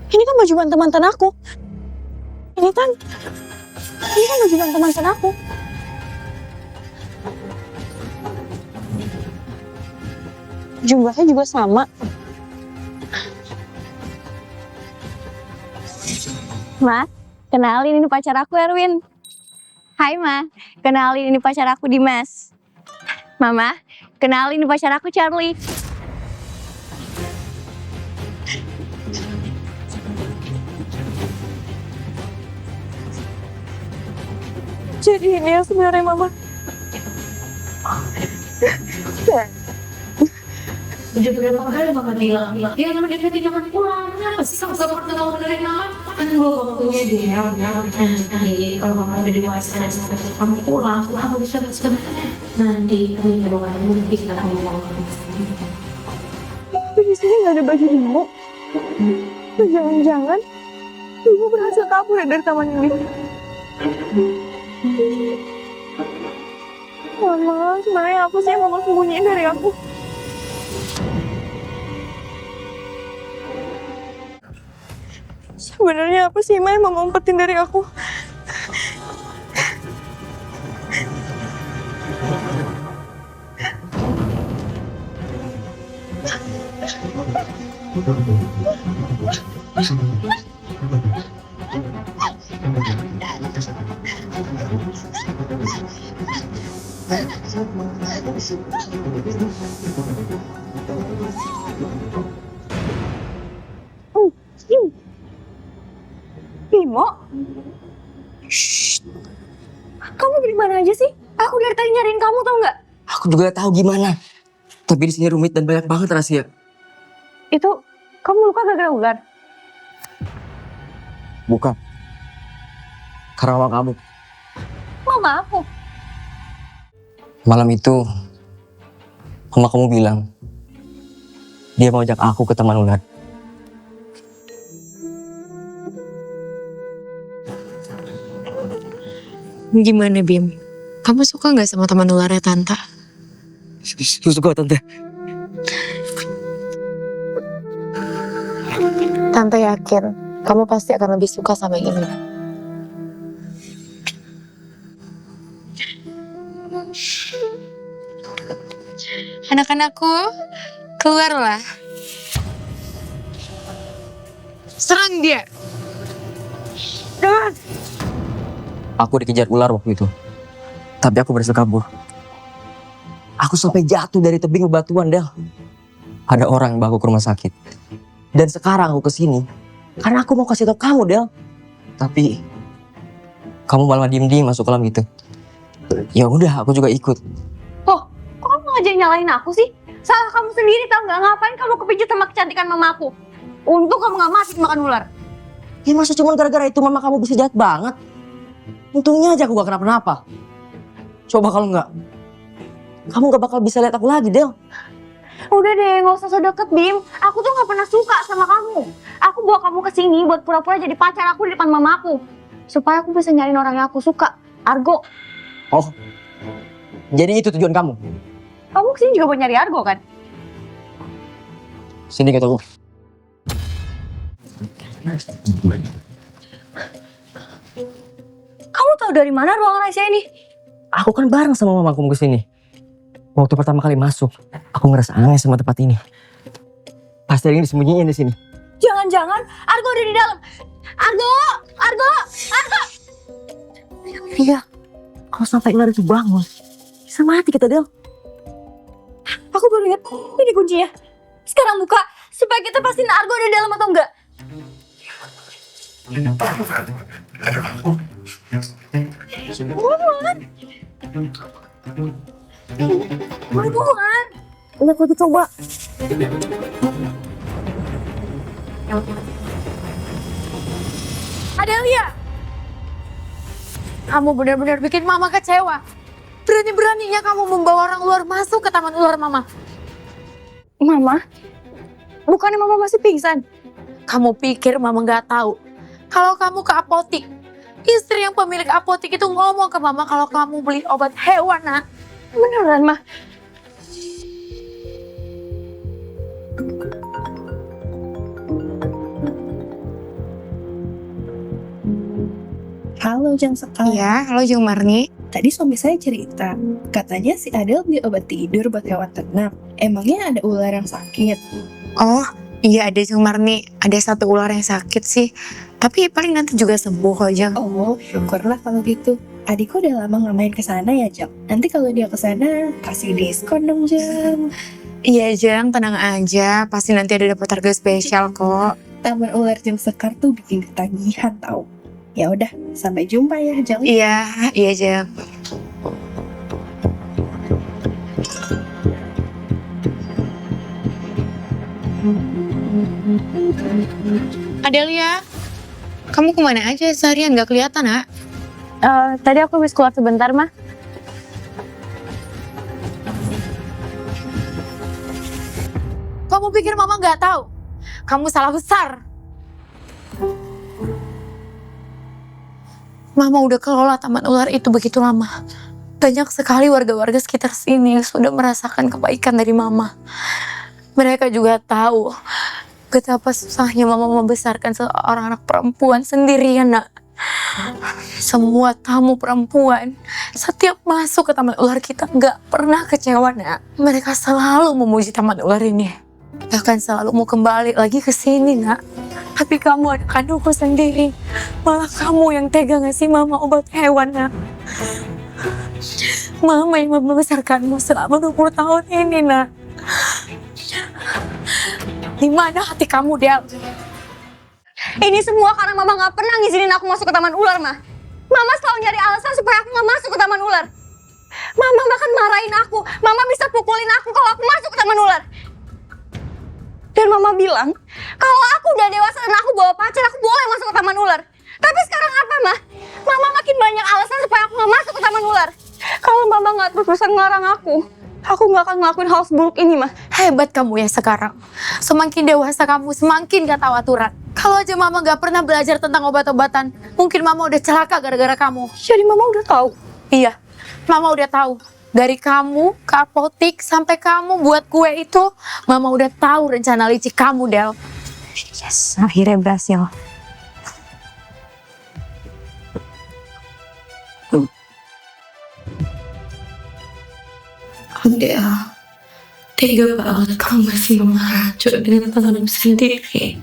Ini kan baju mantan-mantan aku. Ini kan baju mantan-mantan aku. Jumlahnya juga sama. Ma, kenalin ini pacar aku Erwin. Hai Ma, kenalin ini pacar aku Dimas. Mama, kenalin ini pacar aku Charlie. Jadi ini yang sebenarnya Mama. Udah berapa kali bakal hilang. Ya nama dia jangan pulang. Kenapa sih kamu gak pernah tahu dari nama? Kan gue waktunya dia. Kalau kamu udah dewasa dan sampai kamu pulang, kamu bisa nanti kamu doang mungkin kamu mau. Tapi di sini nggak ada baju ibu. Jangan-jangan ibu berhasil kabur ya dari taman ini. Mama, sebenarnya apa sih yang Mama sembunyiin dari aku? Sebenarnya apa sih Ma yang Mama umpetin dari aku? Bimo? Shh. Kamu di mana aja sih? Aku dari tadi nyariin kamu, tau nggak? Aku juga tahu gimana. Tapi di sini rumit dan banyak banget rahasia. Itu, kamu luka gara-gara ular? Bukan. Karena mama kamu. Mama aku? Malam itu, mama kamu bilang dia mau ajak aku ke taman ular. Gimana Bim? Kamu suka nggak sama taman ularnya Tante? Suka tante. Tante yakin kamu pasti akan lebih suka sama yang ini. Anak-anakku, keluarlah. Serang dia. Aku dikejar ular waktu itu. Tapi aku berhasil kabur. Aku sampai jatuh dari tebing bebatuan, Del. Ada orang yang bawa aku ke rumah sakit. Dan sekarang aku kesini karena aku mau kasih tau kamu, Del. Tapi kamu malah diem-diem masuk kolam gitu. Ya udah, aku juga ikut. Kok kamu ngajak nyalahin aku sih? Salah kamu sendiri tau nggak? Ngapain kamu kepijat sama kecantikan mamaku? Untung kamu nggak mati makan ular. Ya masa cuma gara-gara itu mama kamu bisa jahat banget? Untungnya aja aku gak kenapa-napa. Coba kalau enggak, kamu gak bakal bisa lihat aku lagi, Del. Udah deh, nggak usah so deket, Bim. Aku tuh nggak pernah suka sama kamu. Aku bawa kamu ke sini buat pura-pura jadi pacar aku di depan mamaku, supaya aku bisa nyariin orang yang aku suka, Argo. Oh, jadi itu tujuan kamu? Kamu kesini juga buat nyari Argo kan? Sini ketemu. Kamu tahu dari mana ruangan rahasia ini? Aku kan bareng sama mamaku ke sini. Waktu pertama kali masuk, aku ngerasa aneh sama tempat ini. Pasti ada yang disembunyiin di sini. Jangan-jangan Argo ada di dalam. Argo! Argo! Argo! Iya, kalau sampai ular itu bangun, bisa mati kita, Del. Aku baru ingat, ini kuncinya. Sekarang buka, supaya kita pastiin Argo ada di dalam atau enggak. Buruan. Udah aku coba. Adelia, kamu benar-benar bikin mama kecewa. Berani-beraninya kamu membawa orang luar masuk ke taman ular mama. Mama? Bukannya mama masih pingsan? Kamu pikir mama nggak tahu? Kalau kamu ke apotik, istri yang pemilik apotik itu ngomong ke mama kalau kamu beli obat hewan, nak. Beneran, Ma? Halo Jang Sekar. Iya, halo Jung Marni. Tadi suami saya cerita, katanya si Adel beli obat tidur buat hewan ternak. Emangnya ada ular yang sakit? Oh, iya ada Jung Marni. Ada satu ular yang sakit sih. Tapi paling nanti juga sembuh kok, Jang. Oh, syukurlah kalau gitu. Adikku udah lama nggak main ke sana ya, Jang. Nanti kalau dia ke sana, kasih diskon dong, Jang. Iya, Jang, tenang aja. Pasti nanti ada dapat harga spesial kok. Taman ular Jang Sekar tuh bikin ketagihan tau. Ya udah, sampai jumpa ya, Jang. Iya, iya, Jang. Adelia, kamu kemana aja seharian gak kelihatan, nak? Tadi aku habis keluar sebentar, Ma. Kamu pikir mama gak tahu? Kamu salah besar. Mama udah kelola taman ular itu begitu lama. Banyak sekali warga-warga sekitar sini yang sudah merasakan kebaikan dari mama. Mereka juga tahu betapa susahnya mama membesarkan seorang anak perempuan sendirian, nak. Semua tamu perempuan setiap masuk ke taman ular kita gak pernah kecewa, nak. Mereka selalu memuji taman ular ini. Bahkan selalu mau kembali lagi ke sini, nak. Tapi kamu anak kandungku sendiri. Malah kamu yang tega ngasih mama obat hewan, nak. Mama yang membesarkanmu selama 20 tahun ini, nak. Di mana hati kamu, Del? Ini semua karena Mama nggak pernah ngizinin aku masuk ke taman ular, Ma. Mama selalu nyari alasan supaya aku nggak masuk ke taman ular. Mama bahkan marahin aku. Mama bisa pukulin aku kalau aku masuk ke taman ular. Dan Mama bilang, kalau aku udah dewasa dan aku bawa pacar, aku boleh masuk ke taman ular. Tapi sekarang apa, Ma? Mama makin banyak alasan supaya aku nggak masuk ke taman ular. Kalau Mama nggak terus-terusan ngelarang aku nggak akan ngelakuin hal seburuk ini, Ma. Hebat kamu ya sekarang. Semakin dewasa kamu, semakin gak tahu aturan. Kalau aja mama gak pernah belajar tentang obat-obatan, mungkin mama udah celaka gara-gara kamu. Jadi Mama udah tahu. Iya, mama udah tahu. Dari kamu ke apotik sampai kamu buat kue itu, mama udah tahu rencana licik kamu, Del. Yes, akhirnya berhasil. Adel, tega banget kamu masih mengacu dengan tanganmu sendiri.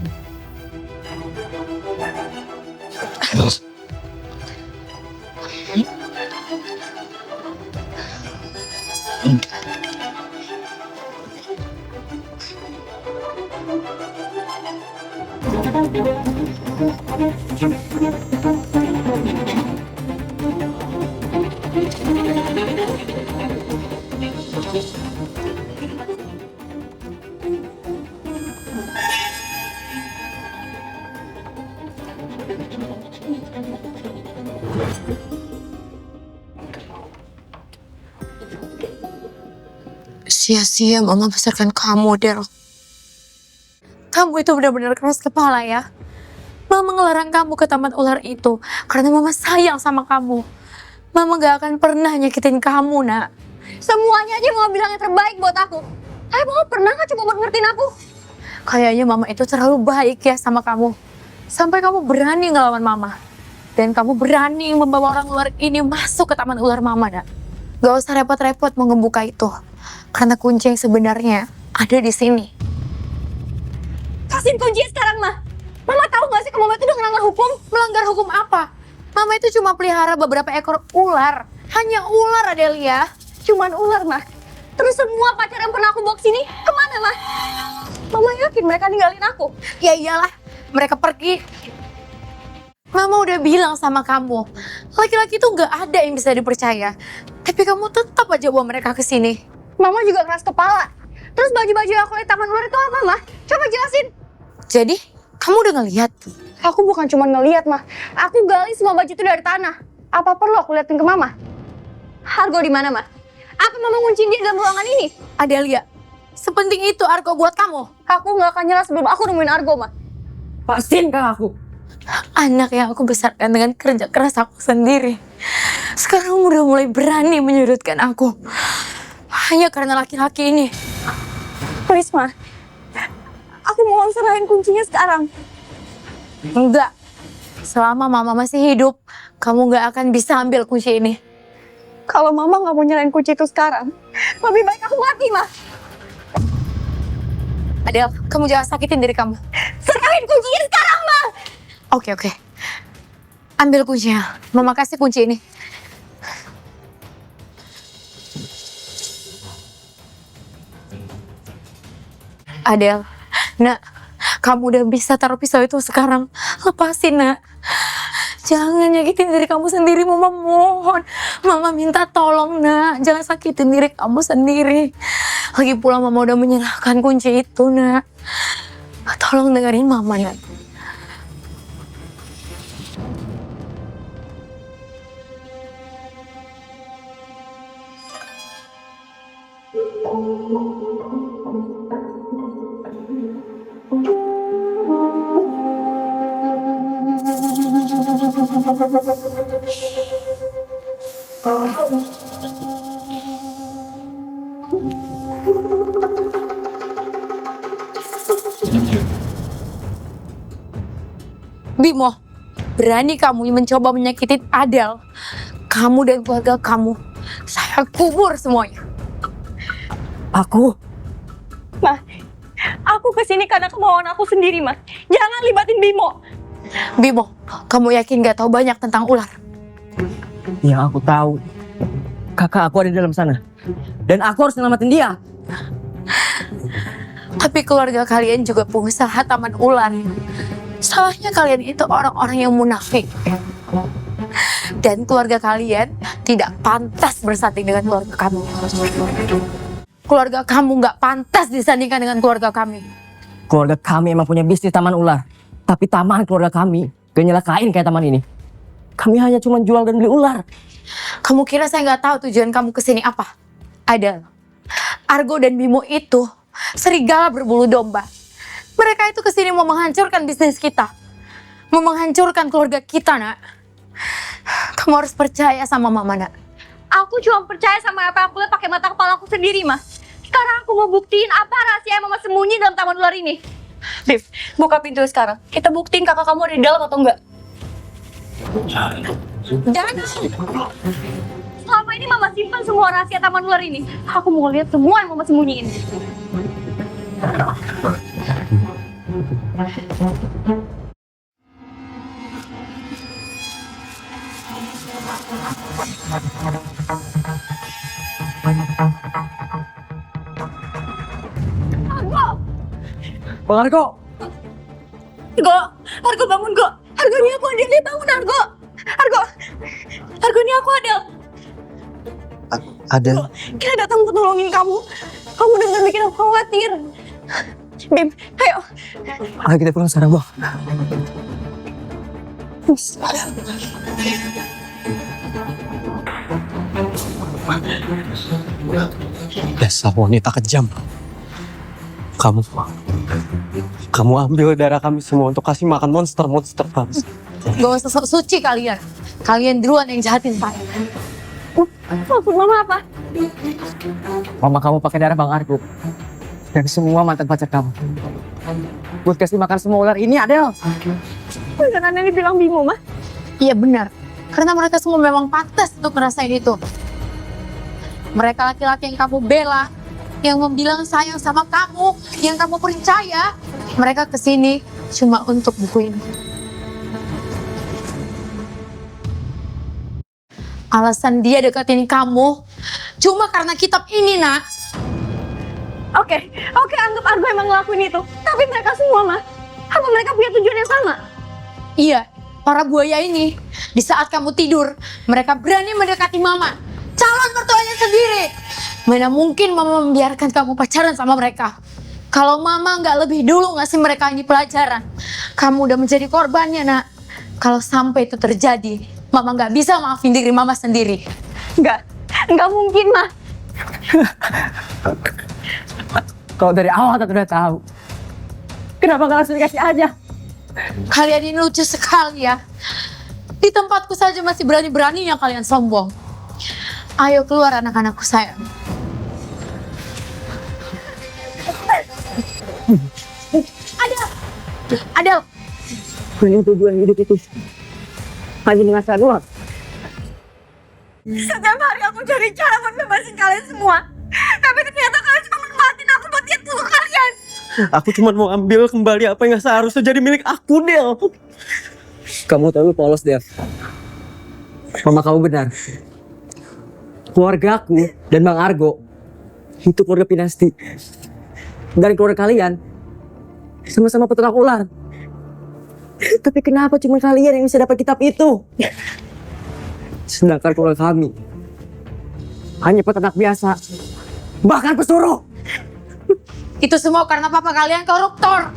Sia-sia mama besarkan kamu, Del. Kamu itu benar-benar keras kepala ya. Mama ngelarang kamu ke taman ular itu karena mama sayang sama kamu. Mama gak akan pernah nyakitin kamu, nak. Semuanya aja mama bilang yang terbaik buat aku. Tapi mama pernah gak coba buat ngertiin aku? Kayaknya mama itu terlalu baik ya sama kamu. Sampai kamu berani ngelawan mama. Dan kamu berani membawa orang luar ini masuk ke taman ular mama, nak. Gak usah repot-repot mau ngebuka itu. Karena kunci yang sebenarnya ada di sini. Kasihin kuncinya sekarang, Ma. Mama tahu gak sih kalau mama itu udah melanggar hukum? Melanggar hukum apa? Mama itu cuma pelihara beberapa ekor ular. Hanya ular, Adelia. Cuman ular, Ma. Terus semua pacar yang pernah aku bawa kesini, kemana, Ma? Mama yakin mereka ninggalin aku? Ya iyalah, mereka pergi. Mama udah bilang sama kamu, laki-laki itu gak ada yang bisa dipercaya. Tapi kamu tetap aja bawa mereka ke sini. Mama juga keras kepala. Terus baju-baju yang aku lihat taman ular itu apa, Ma? Coba jelasin. Jadi, kamu udah ngeliat? Aku bukan cuma ngeliat, Ma. Aku gali semua baju itu dari tanah. Apa perlu aku liatin ke Mama? Argo di mana, Ma? Apa Mama ngunciin dia dalam ruangan ini? Adelia, sepenting itu Argo buat kamu. Aku nggak akan nyerah sebelum aku nemuin Argo, Ma. Pastiin kan aku. Anak yang aku besarkan dengan kerja keras aku sendiri. Sekarang udah mulai berani menyudutkan aku. Hanya karena laki-laki ini. Please, Ma. Aku mau serahin kuncinya sekarang. Enggak. Selama Mama masih hidup, kamu gak akan bisa ambil kunci ini. Kalau Mama nggak mau nyerahin kunci itu sekarang, lebih baik aku mati, Ma. Adel, kamu jangan sakitin diri kamu. Serahin kuncinya sekarang, Ma. Oke. Ambil kuncinya. Mama kasih kunci ini. Adel, nak, kamu udah bisa taruh pisau itu sekarang. Lepasin, nak. Jangan nyakitin diri kamu sendiri, Mama mohon. Mama minta tolong, nak. Jangan sakitin diri kamu sendiri. Lagi pula Mama udah menyerahkan kunci itu, nak. Tolong dengerin Mama, nak. Bimo, berani kamu mencoba menyakiti Adel, kamu dan keluarga kamu, saya kubur semuanya. Aku? Ma, aku kesini karena kemauan aku sendiri, Ma. Jangan libatin Bimo. Bimo, kamu yakin gak tahu banyak tentang ular? Yang aku tahu, kakak aku ada di dalam sana. Dan aku harus nyelamatin dia. Tapi keluarga kalian juga pengusaha taman ular. Salahnya kalian itu orang-orang yang munafik. Dan keluarga kalian tidak pantas bersanding dengan keluarga kamu. Keluarga kamu gak pantas disandingkan dengan keluarga kami. Keluarga kami emang punya bisnis taman ular. Tapi taman keluarga kami gak nyelakain kayak taman ini. Kami hanya cuma jual dan beli ular. Kamu kira saya gak tahu tujuan kamu kesini apa? Ada. Argo dan Bimo itu serigala berbulu domba. Mereka itu kesini mau menghancurkan bisnis kita. Mau menghancurkan keluarga kita, nak. Kamu harus percaya sama Mama, nak. Aku cuma percaya sama apa yang aku lihat pakai mata kepala aku sendiri, Ma. Sekarang aku mau buktiin apa rahasia yang Mama sembunyi dalam taman ular ini. Bim, buka pintu sekarang. Kita buktiin kakak kamu ada di dalam atau enggak. Jangan. Selama ini mama simpan semua rahasia taman ular ini. Aku mau lihat semua yang mama sembunyiin. Bang Argo, Argo bangun, Go. Argo ini aku Adel, bangun Argo. Argo ini aku Adel. ada. Kita datang untuk nolongin kamu. Kamu benar-benar bikin aku khawatir. Bim, ayo. Ayo kita pulang sekarang, Bang. Dasar wanita kejam. Kamu ambil darah kami semua untuk kasih makan monster Bang. Gak usah sok suci kalian. Kalian duluan yang jahatin saya. Maksud mama apa? Mama kamu pakai darah Bang Argo dan semua mantan pacar kamu buat kasih makan semua ular ini, Adel. Beneran yang dibilang Bimo, mah? Iya benar. Karena mereka semua memang pantas untuk ngerasain itu. Mereka laki-laki yang kamu bela, yang bilang sayang sama kamu, yang kamu percaya, mereka kesini cuma untuk buku ini. Alasan dia deketin kamu cuma karena kitab ini, Nak. Oke, anggap Argo emang ngelakuin itu. Tapi mereka semua, mah, apa mereka punya tujuan yang sama? Iya, para buaya ini, di saat kamu tidur, mereka berani mendekati Mama, calon mertuanya sendiri. Mana mungkin Mama membiarkan kamu pacaran sama mereka? Kalau Mama nggak lebih dulu ngasih mereka ini pelajaran, kamu udah menjadi korbannya, Nak. Kalau sampai itu terjadi, Mama nggak bisa maafin diri Mama sendiri. Nggak mungkin, mah. Kalau dari awal kita udah tahu, kenapa nggak langsung dikasih aja? Kalian ini lucu sekali ya. Di tempatku saja masih berani-beraninya kalian sombong. Ayo keluar anak-anakku sayang. Adel. Punya tujuan hidup itu hanya dengan doang. Setiap hari aku cari cara buat bebasin kalian semua. Tapi ternyata kalian cuma manfaatin aku buat lihat dulu kalian. Aku cuma mau ambil kembali apa yang seharusnya jadi milik aku, Del. Kamu terlalu polos, Del. Mama kamu benar. Keluarga aku dan Bang Argo itu keluarga dinasti. Dan keluarga kalian sama-sama peternak ular. Tapi kenapa cuma kalian yang bisa dapat kitab itu? Sedangkan keluarga kami hanya peternak biasa. Bahkan pesuruh. Itu semua karena papa kalian koruptor.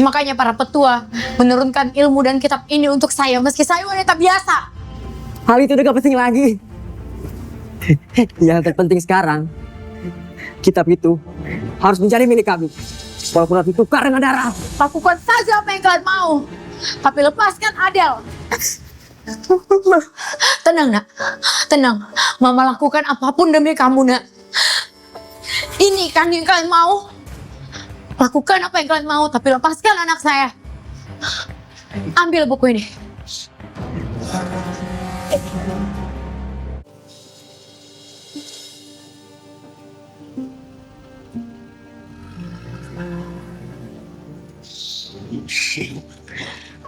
Makanya para petua menurunkan ilmu dan kitab ini untuk saya meski saya wanita biasa. Hal itu udah gak penting lagi. Yang terpenting sekarang, kitab itu harus menjadi milik kami. Walaupun harus ditukar dengan darah. Lakukan saja apa yang kalian mau. Tapi lepaskan Adel. Tenang, Nak. Tenang. Mama lakukan apapun demi kamu, Nak. Ini kan yang kalian mau. Lakukan apa yang kalian mau, tapi lepaskan anak saya. Ambil buku ini.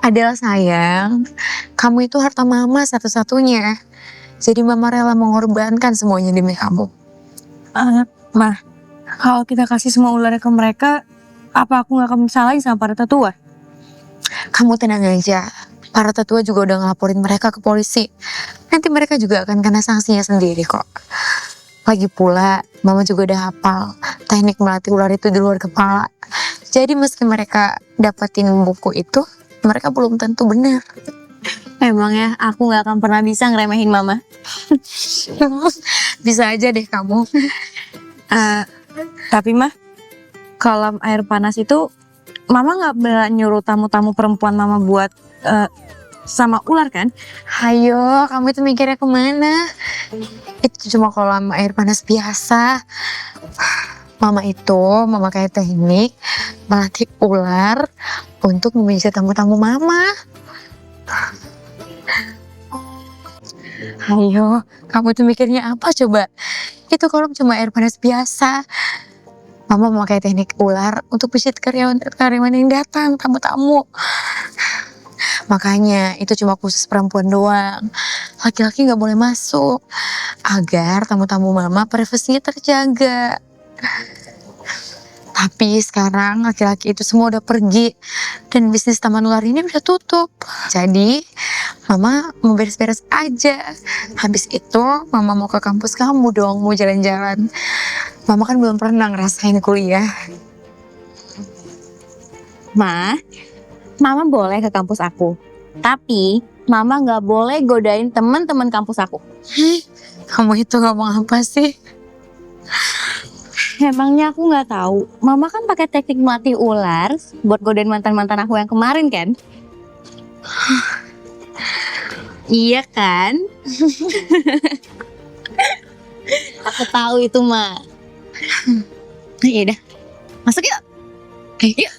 Adel sayang, kamu itu harta mama satu-satunya. Jadi mama rela mengorbankan semuanya demi kamu. Mah, kalau kita kasih semua ularnya ke mereka, apa aku nggak akan disalahin sama para tetua? Kamu tenang aja. Para tetua juga udah ngelaporin mereka ke polisi. Nanti mereka juga akan kena sanksinya sendiri kok. Lagi pula, mama juga udah hafal teknik melatih ular itu di luar kepala. Jadi meski mereka dapatin buku itu, mereka belum tentu benar. Emang ya, aku nggak akan pernah bisa ngeremehin mama. Bisa aja deh kamu. Tapi mah, kalau air panas itu, mama nggak berani nyuruh tamu-tamu perempuan mama buat sama ular kan? Hayo, kamu itu mikirnya kemana? Itu cuma kolam air panas biasa. Mama itu memakai teknik melatih ular untuk memijat tamu-tamu mama. Ayo, kamu tuh mikirnya apa coba? Itu kalau cuma air panas biasa. Mama memakai teknik ular untuk pijat karyawan yang datang, tamu-tamu. Makanya itu cuma khusus perempuan doang. Laki-laki nggak boleh masuk. Agar tamu-tamu mama privasinya terjaga. Tapi sekarang laki-laki itu semua udah pergi. Dan bisnis taman ular ini udah tutup. Jadi mama mau beres-beres aja. Habis itu mama mau ke kampus kamu dong, mau jalan-jalan. Mama kan belum pernah ngerasain kuliah. Mama boleh ke kampus aku. Tapi Mama nggak boleh godain teman-teman kampus aku. Kamu itu ngomong apa sih? Emangnya aku nggak tahu. Mama kan pakai teknik melatih ular buat godain mantan-mantan aku yang kemarin kan? Iya kan? Aku tahu itu, Ma. Iya dah, masuk yuk. Yuk.